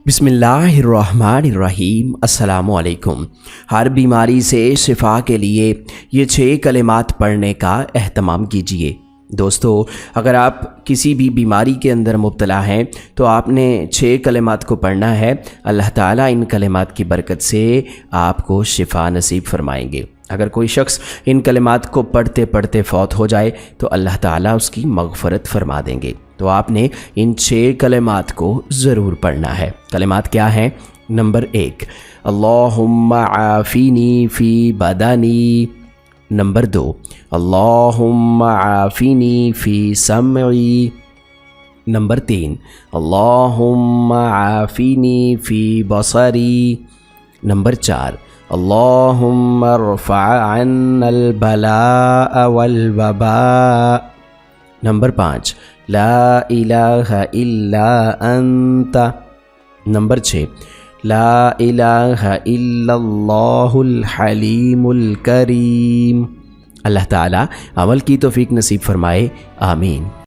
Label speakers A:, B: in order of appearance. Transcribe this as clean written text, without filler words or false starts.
A: بسم اللہ الرحمن الرحیم۔ السلام علیکم۔ ہر بیماری سے شفا کے لیے یہ 6 کلمات پڑھنے کا اہتمام کیجیے۔ دوستو، اگر آپ کسی بھی بیماری کے اندر مبتلا ہیں تو آپ نے 6 کلمات کو پڑھنا ہے۔ اللہ تعالیٰ ان کلمات کی برکت سے آپ کو شفا نصیب فرمائیں گے۔ اگر کوئی شخص ان کلمات کو پڑھتے پڑھتے فوت ہو جائے تو اللہ تعالیٰ اس کی مغفرت فرما دیں گے۔ تو آپ نے ان 6 کلمات کو ضرور پڑھنا ہے۔ کلمات کیا ہیں؟ نمبر 1، اللہم عافینی فی بدنی۔ نمبر 2، اللہم عافینی فی سمعی۔ نمبر 3، اللہم عافینی فی بصری۔ نمبر 4، اللہم ارفع عنا البلاء والوباء۔ نمبر 5، لا الہ الا انت۔ نمبر 6، لا الہ الا اللہ الحلیم الکریم۔ اللہ تعالیٰ عمل کی توفیق نصیب فرمائے، آمین۔